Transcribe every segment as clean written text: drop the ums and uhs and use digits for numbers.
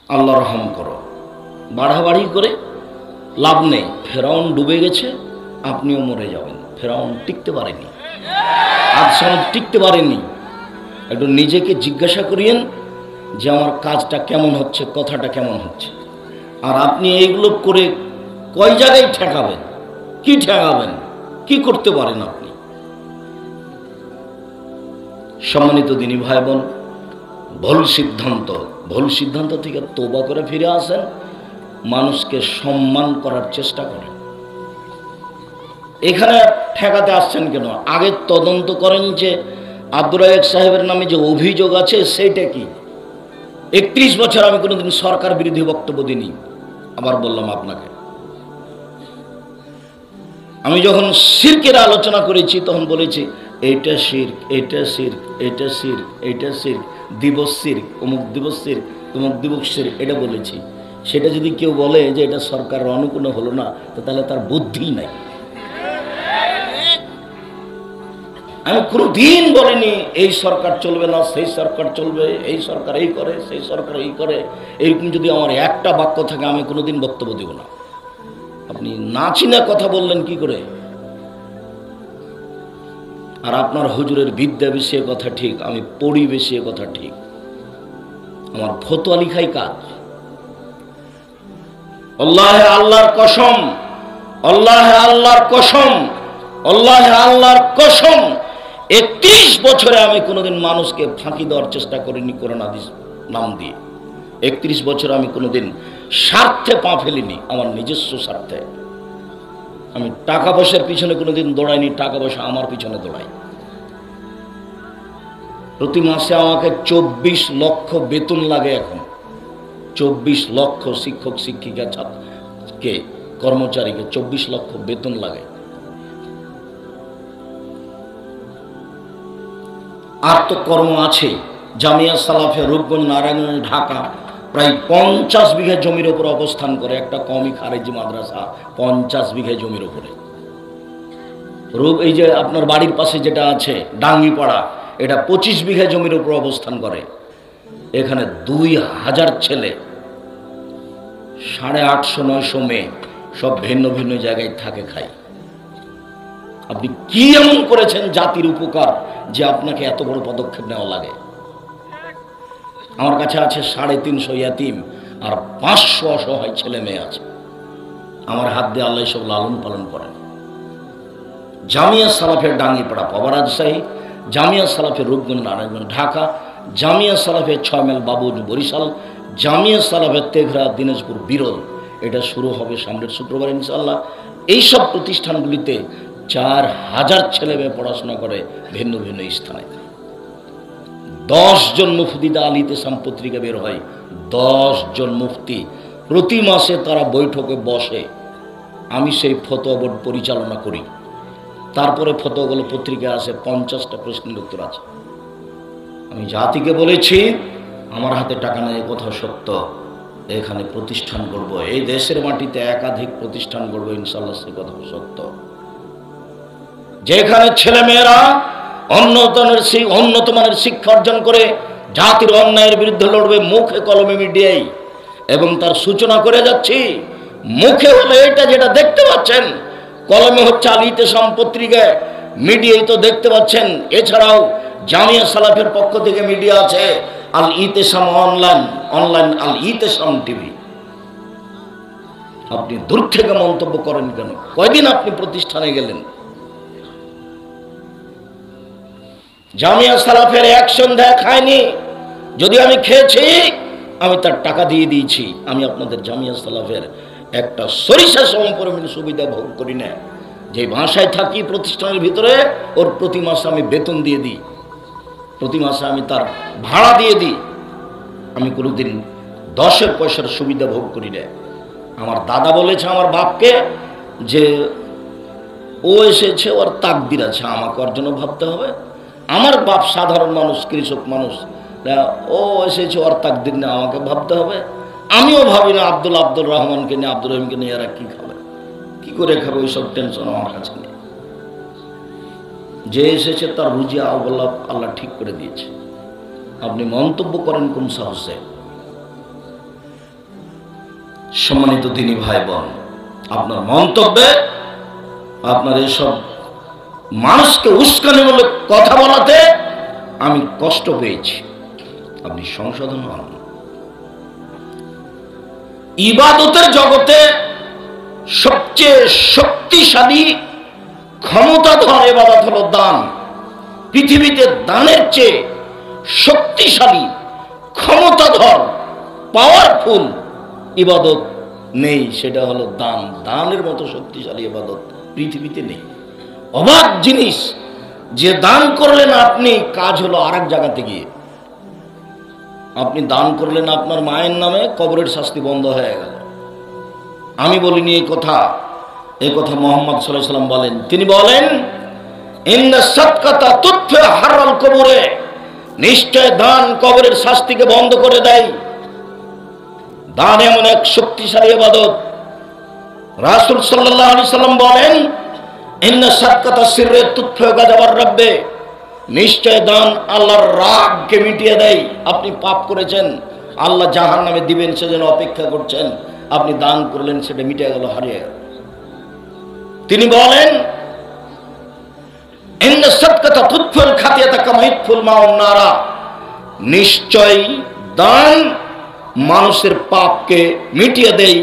আল্লাহ রহম করো। বাড়াবাড়ি করে লাভ নেই। ফেরাউন ডুবে গেছে, আপনিও মরে যাবেন। ফেরাউন টিকতে পারেনি, আজ সমাজ টিকতে পারেনি। একটু নিজেকে জিজ্ঞাসা করিয়েন যে আমার কাজটা কেমন হচ্ছে, কথাটা কেমন হচ্ছে। আর আপনি এইগুলো করে কয় জায়গায় ঠেকাবেন, কি ঠেকাবেন, কি করতে পারেন আপনি? সম্মানিত দিনী ভাই বোন, ভুল সিদ্ধান্ত থেকে তওবা করে ফিরে আসেন, মানুষকে সম্মান করার চেষ্টা করেন। এখানে ঠেকাতে আসছেন কেন? আগে তদন্ত করেন যে আব্দুর রাজ্জাক সাহেবের নামে যে অভিযোগ আছে সেইটা কি। 31 বছর আমি কোনোদিন সরকার বিরোধী বক্তব্য দিইনি। আবার বললাম আপনাকে, আমি যখন শিরকের আলোচনা করেছি তখন বলেছি এইটা শিরক, এইটা শিরক, এইটা শিরক, এইটা শিরক, দিবস শিরক, অমুক দিবস শিরক, তমুক দিবস শিরক, এটা বলেছি। সেটা যদি কেউ বলে যে এটা সরকারের অনুকূলে হলো না, তো তাহলে তার বুদ্ধি নাই। আমি কোনোদিন বলিনি এই সরকার চলবে না, সেই সরকার চলবে, এই সরকার এই করে, সেই সরকার এই করে। এরকম যদি আমার একটা বাক্য থাকে আমি কোনোদিন বক্তব্য দেব না। আপনি না চিনা কথা বললেন কি করে? আর আপনার হুজুরের বিদ্যা বেশি কথা ঠিক, আমি পড়ি বেশি কথা ঠিক, আমার ফতোয়া লিখাই কাজ। আল্লাহে আল্লাহর কসম, আল্লাহে আল্লাহর কসম, আল্লাহে আল্লাহর কসম, 31 বছরে আমি কোনোদিন মানুষকে ফাঁকি দেওয়ার চেষ্টা করিনি কোরআন হাদিস নাম দিয়ে। 31 বছর আমি কোনোদিন স্বার্থে পা ফেলিনি, আমার নিজস্ব স্বার্থে। আমি টাকা পয়সার পিছনে কোনোদিন দৌড়াইনি, টাকা পয়সা আমার পিছনে দৌড়াই। প্রতি মাসে আমাকে 24 লক্ষ বেতন লাগে। এখন 24 লক্ষ শিক্ষক শিক্ষিকা ছাত্রকে কর্মচারীকে 24 লক্ষ বেতন লাগে। আর তো কর্ম আছে। জামিয়া সালাফিয়া রূপগঞ্জ, নারায়ণগঞ্জ, ঢাকা প্রায় 50 বিঘা জমির উপর অবস্থান করে একটা কওমি খারেজি মাদ্রাসা। 50 বিঘা জমির উপরে। এই যে আপনার বাড়ির পাশে যেটা আছে ডাঙ্গিপাড়া, এটা 25 বিঘা জমির উপর অবস্থান করে। এখানে 2000 ছেলে, 850-900 মেয়ে, সব ভিন্ন ভিন্ন জায়গায় থাকে, খায়। আপনি কি এমন করেছেন জাতির উপকার যে আপনাকে এত বড় পদক্ষেপ নেওয়া লাগে? আমার কাছে আছে 350 ইয়াতিম আর 500 অসহায় ছেলে মেয়ে আছে। আমার হাত দিয়ে আল্লাহ সব লালন পালন করেন। জামিয়া সালাফের ডাঙ্গিপাড়া পাওয়া রাজশাহী, জামিয়া সালাফের রূপগঞ্জ নারায়ণগঞ্জ ঢাকা, জামিয়া সালাফের 6 মাইল বাবুজ বরিশাল, জামিয়া সালাফের তেঘরা দিনাজপুর বিরল। এটা শুরু হবে সামনের শুক্রবার ইনশাআল্লাহ। এইসব প্রতিষ্ঠানগুলিতে 4000 ছেলে মেয়ে পড়াশোনা করে ভিন্ন ভিন্ন স্থানে। 10 জন মুফতিদা আল ইতিসাম পত্রিকা বের হয়, 10 জন মুফতি প্রতি মাসে তারা বৈঠকে বসে। আমি সেই ফতোয়া বোর্ড পরিচালনা করি। তারপরে ফতোয়াগুলো পত্রিকায় আসে, 50টা প্রশ্নের উত্তর আছে। আমি জাতিকে বলেছি আমার হাতে টাকা নেই, কথা সত্য। এখানে প্রতিষ্ঠান করব, এই দেশের মাটিতে একাধিক প্রতিষ্ঠান করব ইনশাআল্লাহ, সে কথা সত্য। যেখানে ছেলে মেয়েরা উন্নত মানের শিক্ষা অর্জন করে জাতির অন্যায়ের বিরুদ্ধে লড়বে মুখে কলমে মিডিয়ায়, এবং তার সূচনা করে যাচ্ছি। মুখে হলো এটা যেটা দেখতে পাচ্ছেন, কলমে হচ্ছে আল ইতিসাম পত্রিকা, মিডিয়ায় তো দেখতে পাচ্ছেন। এছাড়াও জামিয়া সালাফের পক্ষ থেকে মিডিয়া আছে, আল ইতিসাম অনলাইন আল ইতিসাম টিভি। আপনি দূর থেকে মন্তব্য করেন কেন? কয়দিন আপনি প্রতিষ্ঠানে গেলেন? জামিয়া সালাফের এক সন্ধ্যা খায়নি। যদি আমি খেয়েছি আমি তার টাকা দিয়ে দিয়েছি। আমি আপনাদের জামিয়া সালাফের একটা সরিষা সমপরিমাণ সুবিধা ভোগ করি না। যে ভাষায় থাকি প্রতিষ্ঠানের ভিতরে, ওর প্রতি মাসে আমি বেতন দিয়ে দিই, প্রতি মাসে আমি তার ভাড়া দিয়ে দিই। আমি কোনোদিন 10 পয়সার সুবিধা ভোগ করি না। আমার দাদা বলেছে আমার বাপকে যে ও এসেছে, ওর তাকদির আছে, আমাকে ওর জন্য ভাবতে হবে। আমার বাপ সাধারণ মানুষ, কৃষক মানুষ, ও এসেছে, ওর তাকদির না, আমাকে ভাবতে হবে। আমিও ভাবি না আব্দুল রহমানকে নিয়ে, আব্দুর রহিমকে নিয়ে এরা কি খাবে, কি করে খাবে, ওইসব টেনশন আমার কাছে নেই। যে এসেছে তার রুজি আল্লাহ ঠিক করে দিয়েছে। আপনি মন্তব্য করেন কোন সাহসে? সম্মানিত দিনী ভাই বোন, আপনার মন্তব্যে আপনার এসব মানুষকে উস্কানিমূলক কথা বলাতে আমি কষ্ট পেয়েছি। আপনি সংশোধন হন। ইবাদতের জগতে সবচেয়ে শক্তিশালী ক্ষমতাধর ইবাদত হলো দান। পৃথিবীতে দানের চেয়ে শক্তিশালী ক্ষমতাধর পাওয়ারফুল ইবাদত নেই, সেটা হলো দান। দানের মতো শক্তিশালী ইবাদত পৃথিবীতে নেই। অবাক জিনিস, যে দান করলেন আপনি, কাজ হলো আরেক জায়গাতে গিয়ে। আপনি দান করলেন আপনার মায়ের নামে, কবরের শাস্তি বন্ধ হয়ে গেল। আমি বলিনি এই কথা, এই কথা মুহাম্মদ সাল্লাল্লাহু আলাইহি ওয়াসাল্লাম বলেন। তিনি বলেন, ইন্না সাদকাতা তুতফি হারাল কবরে, নিশ্চয় দান কবরের শাস্তিকে বন্ধ করে দেয়। দান এমন এক শক্তিশালী ইবাদত। রাসূল সাল্লাল্লাহু আলাইহি ওয়াসাল্লাম বলেন, ইন্না সাদকাতা সিররে তুতফি গাযাবার রাব্বে, নিশ্চয় দান আল্লাহর রাগকে মিটিয়ে দেয়। আপনি পাপ করেছেন, আল্লাহ জাহান্নামে দিবেন সেজন্য অপেক্ষা করছেন, আপনি দান করলেন, সেটা মিটে গেল, হারিয়ে গেল। তিনি বলেন, ইন্না সাদকাতা তুতফিল খাতিয়াতা কামা ইতফুল মাউন নারা, নিশ্চয় দান মানুষের পাপকে মিটিয়ে দেয়,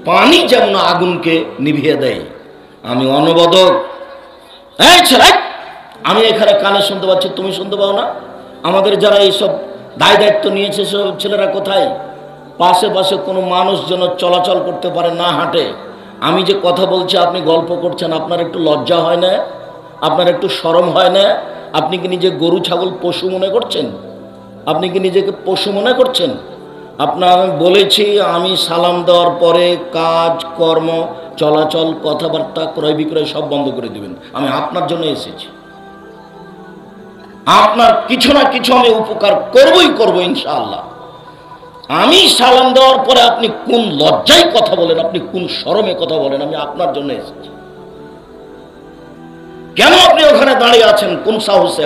পানি যেমন আগুনকে নিভিয়ে দেয়। আমি অনুবাদক, এই ছেলে, আমি এখানে কানে শুনতে পাচ্ছি, তুমি শুনতে পাও না? আমাদের যারা এইসব দায় দায়িত্ব নিয়েছে সব ছেলেরা কোথায়? পাশে পাশে কোনো মানুষ যেন চলাচল করতে পারে না, হাঁটে। আমি যে কথা বলছি আপনি গল্প করছেন, আপনার একটু লজ্জা হয় না? আপনার একটু শরম হয় না? আপনি কি নিজে গরু ছাগল পশু মনে করছেন? আপনি কি নিজেকে পশু মনে করছেন? আপনার আমি বলেছি, আমি সালাম দেওয়ার পরে কাজ কর্ম চলাচল কথাবার্তা ক্রয় বিক্রয় সব বন্ধ করে দিবেন। আমি আপনার জন্য এসেছি, আপনার কিছু না কিছু আমি উপকার করবই করবো ইনশাআল্লাহ। আমি সালাম দেওয়ার পরে আপনি কোন লজ্জায় কথা বলেন, আপনি কোন শরমে কথা বলেন? আমি আপনার জন্য এসেছি। কেন আপনি ওখানে দাঁড়িয়ে আছেন? কোন সাহসে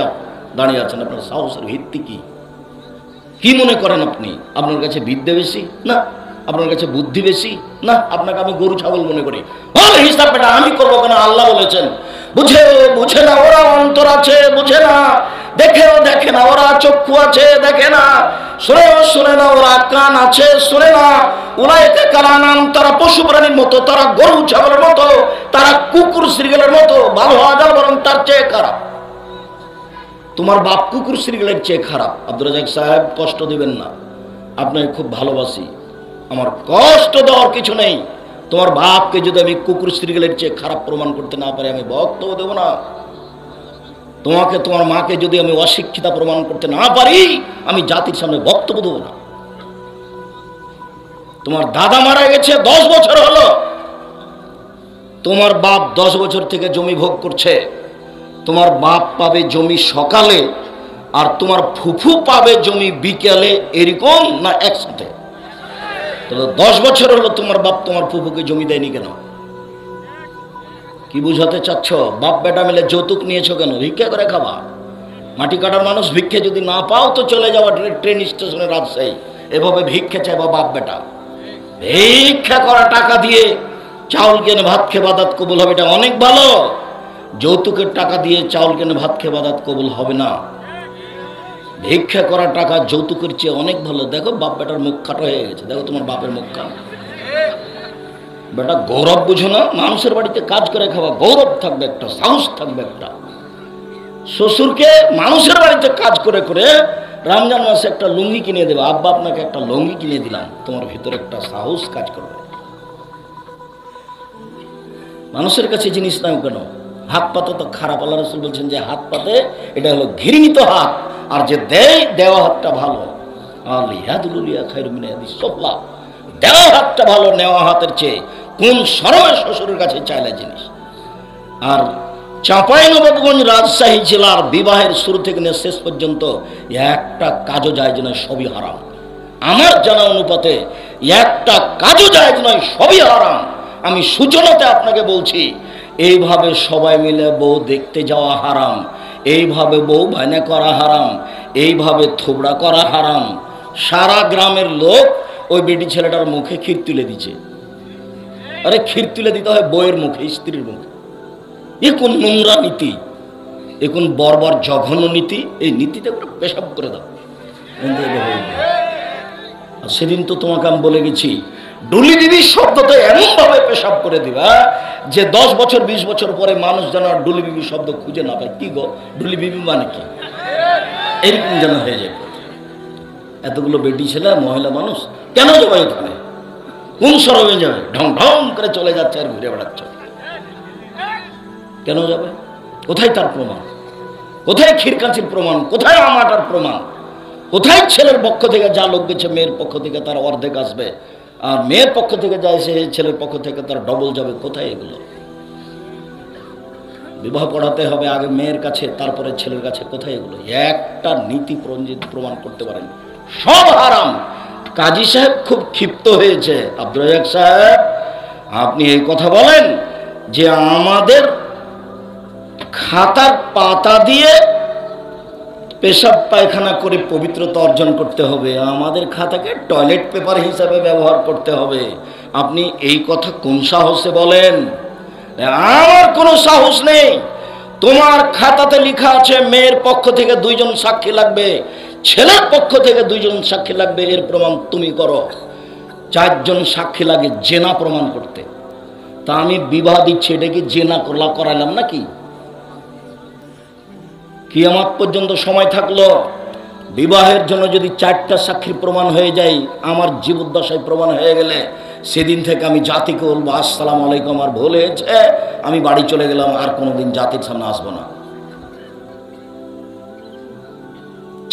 দাঁড়িয়ে আছেন? আপনার সাহসের ভিত্তি কি? কি মনে করেন আপনি? আপনার কাছে বিদ্যে বেশি না? আপনার কাছে বুদ্ধি বেশি না? আপনাকে আমি গরু ছাগল মনে করি? হিসাব বেটা আমি করবো কেন? আল্লাহ বলেছেন, বুঝে না ওরা অন্তর আছে, বুঝে না, দেখে না ওরা চক্ষু আছে, দেখে না, শুনে না ওরা কান আছে, শুনে না। উলাইকা কালানাম, তারা পশু প্রাণীর মতো, তারা গরু ছাগলের মতো, তারা কুকুর শ্রীগলের মতো। ভালো হওয়া যায় বরং তার চেয়ে খারাপ। তোমার বাপ কুকুর শ্রীগলের চেয়ে খারাপ। আব্দুর রাজ্জাক সাহেব, কষ্ট দিবেন না, আপনাকে খুব ভালোবাসি, আমার কষ্ট দেওয়ার কিছু নেই। তোমার বাপকে যদি আমি কুকুর শ্রীগলের চেয়ে খারাপ প্রমাণ করতে না পারি, আমি বক্তব্য দেব না। তোমাকে, তোমার মাকে যদি আমি অশিক্ষিতা প্রমাণ করতে না পারি, আমি জাতির সামনে বক্তব্য দেব না। তোমার দাদা মারা গেছে 10 বছর হলো, তোমার বাপ 10 বছর থেকে জমি ভোগ করছে। তোমার বাপ পাবে জমি সকালে, আর তোমার ফুফু পাবে জমি বিকেলে, এরকম না একসাথে? 10 বছর হলো তোমার বাপ তোমার ফুফুকে জমি দেয়নি কেন? কি বুঝাতে চাচ্ছ? বাপ বেটা মিলে যৌতুক নিয়েছো কেন? ভিক্ষা করে খাবা। মাটি কাটার মানুষ, ভিক্ষে যদি না পাও তো চলে যাওয়া ট্রেন স্টেশনে রাজশাহী, এভাবে ভিক্ষে চাইবা বাপ বেটা। ভিক্ষা করা টাকা দিয়ে চাউল কেনে ভাত খেয়ে বাদাত কবুল হবে, এটা অনেক ভালো। যৌতুকের টাকা দিয়ে চাউল কেনে ভাত খেয়ে বাদাত কবুল হবে না। ভিক্ষা করা টাকা যৌতুকের চেয়ে অনেক ভালো। দেখো বাপ বেটার মুখ খাটো হয়ে গেছে, দেখো তোমার বাপের মুখ খাটো। বেটা গৌরব বুঝো না? মানুষের বাড়িতে কাজ করে খাওয়া গৌরব থাকবে, একটা সাহস থাকবে একটা। শ্বশুরকে মানুষের বাড়িতে কাজ করে করে রমজান মাসে একটা লুঙ্গি কিনে দেবে, আব্বা আপনাকে একটা লুঙ্গি কিনে দিলাম, তোমার ভিতরে একটা সাহস কাজ করবে। মানুষের কাছে জিনিস নাও কেন? হাত পাতে তো খারাপ। আল্লাহ রাসূল বলছেন যে হাত পাতে, এটা হলো ঘৃণিত হাত, আর যে দেওয়া হাতটা ভালো। দেওয়া হাতটা ভালো নেওয়া হাতের চেয়ে। কোন শরমে শ্বশুরের কাছে চাইলে জিনিস? আর চাঁপাইনবাবগঞ্জ রাজশাহী জেলার বিবাহের শুরু থেকে নিয়ে শেষ পর্যন্ত একটা কাজও জায়েজ নয়, সবই হারাম। আমার জানা অনুপাতে একটা কাজও জায়েজ নয়, সবই হারাম। আমি সূচনাতে আপনাকে বলছি, এইভাবে সবাই মিলে বউ দেখতে যাওয়া হারাম, এইভাবে বউ বায়না করা হারাম, এইভাবে থোবড়া করা হারাম। সারা গ্রামের লোক ওই বেটি ছেলেটার মুখে ক্ষীর তুলে দিচ্ছে। আরে ক্ষীর তুলে দিতে হয় বইয়ের মুখে, স্ত্রীর মুখে। এ কোন নোংরা নীতি, এ কোন বর্বর জঘন্য নীতি। এই নীতিতে করে পেশাব করে দাও। আর সেদিন তো তোমাকে আমি বলে গেছি, ডুলি বিবি শব্দটা এমন ভাবে পেশাব করে দিবা যে 10 বছর 20 বছর পরে মানুষ যেন ডুলি বিবি শব্দ খুঁজে না পায়। কি গো ডুলি বিবি মানে কি, এরকম যেন হয়ে যায়। এতগুলো বেটি ছেলে মহিলা মানুষ কেন যাবে ওখানে? কোন সরবে যাবে? ঢং ঢং করে চলে যাচ্ছে আর ঘুরে বেড়াচ্ছে। কেন যাবে? কোথায় তার প্রমাণ? কোথায় ক্ষীরকাঁচির প্রমাণ? কোথায় আমাটার প্রমাণ? কোথায় ছেলের পক্ষ থেকে যা লোক গেছে মেয়ের পক্ষ থেকে তার অর্ধেক আসবে, আর মেয়ের পক্ষ থেকে যা এসে ছেলের পক্ষ থেকে তার ডবল যাবে? কোথায় এগুলো? বিবাহ পড়াতে হবে আগে মেয়ের কাছে, তারপরে ছেলের কাছে। কোথায় এগুলো? একটা নীতি প্রমাণ করতে পারেন, সব হারাম। কাজী সাহেব খুব ক্ষিপ্ত হয়েছে। আব্দুর রাজ্জাক সাহেব, আপনি এই কথা বলেন যে আমাদের খাতার পাতা দিয়ে পেশাব পায়খানা করে পবিত্রতা অর্জন করতে হবে, আমাদের খাতাকে টয়লেট পেপার হিসাবে ব্যবহার করতে হবে। আপনি এই কথা কোন সাহসে বলেন? আমার কোনো সাহস নেই। তোমার খাতাতে লেখা আছে মেয়ের পক্ষ থেকে 2 জন সাক্ষী লাগবে, ছেলের পক্ষ থেকে 2 জন সাক্ষী লাগবে। এর প্রমাণ তুমি করো। 4 জন সাক্ষী লাগে জেনা প্রমাণ করতে। তা আমি বিবাহ দিচ্ছি, এটা কি জেনা করালাম নাকি? কিয়ামত পর্যন্ত সময় থাকলো, বিবাহের জন্য যদি 4টা সাক্ষীর প্রমাণ হয়ে যায়, আমার জীবদ্দশায় প্রমাণ হয়ে গেলে সেদিন থেকে আমি জাতিকে বলবো আসসালামু আলাইকুম, আর ভুল হয়েছে, আমি বাড়ি চলে গেলাম, আর কোনোদিন জাতির সামনে আসবো না।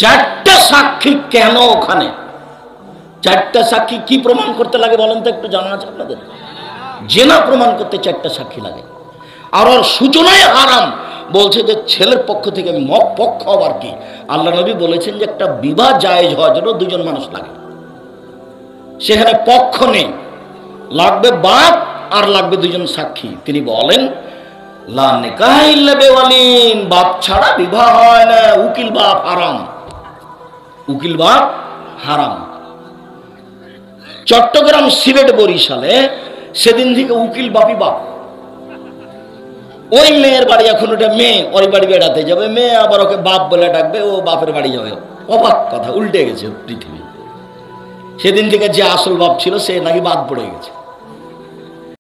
4টা সাক্ষী কেন ওখানে? 4টা সাক্ষী কি প্রমাণ করতে লাগে বলেন তো, একটু জানা আছে আপনাদের? জেনা প্রমাণ করতে 4টা সাক্ষী লাগে। আর ওর সূচনায় হারাম বলছে যে ছেলের পক্ষ থেকে। পক্ষ আবার কি? আল্লাহ নবী বলেছেন যে একটা বিবাহ জায়েজ হওয়ার জন্য 2 জন মানুষ লাগে। সেখানে পক্ষ নেই, লাগবে বাপ আর লাগবে 2 জন সাক্ষী। তিনি বলেন লা নিকাহ ইল্লা বিওয়ালিন, বাপ ছাড়া বিবাহ হয় না। উকিল বাপ হারাম, উকিল বাপ হারাম। চট্টগ্রাম, সিলেট, বরিশালে সেদিন থেকে উকিল বাপই বাপ। ওই মেয়ের বাড়ি, এখন ওটা মেয়ে, ওই বাড়ি বেড়াতে যাবে, মেয়ে আবার ওকে বাপ বলে ডাকবে, ও বাপের বাড়ি যাবে। অবাক কথা, উল্টে গেছে পৃথিবী। সেদিন থেকে যে আসল বাপ ছিল সে নাকি বাদ পড়ে গেছে।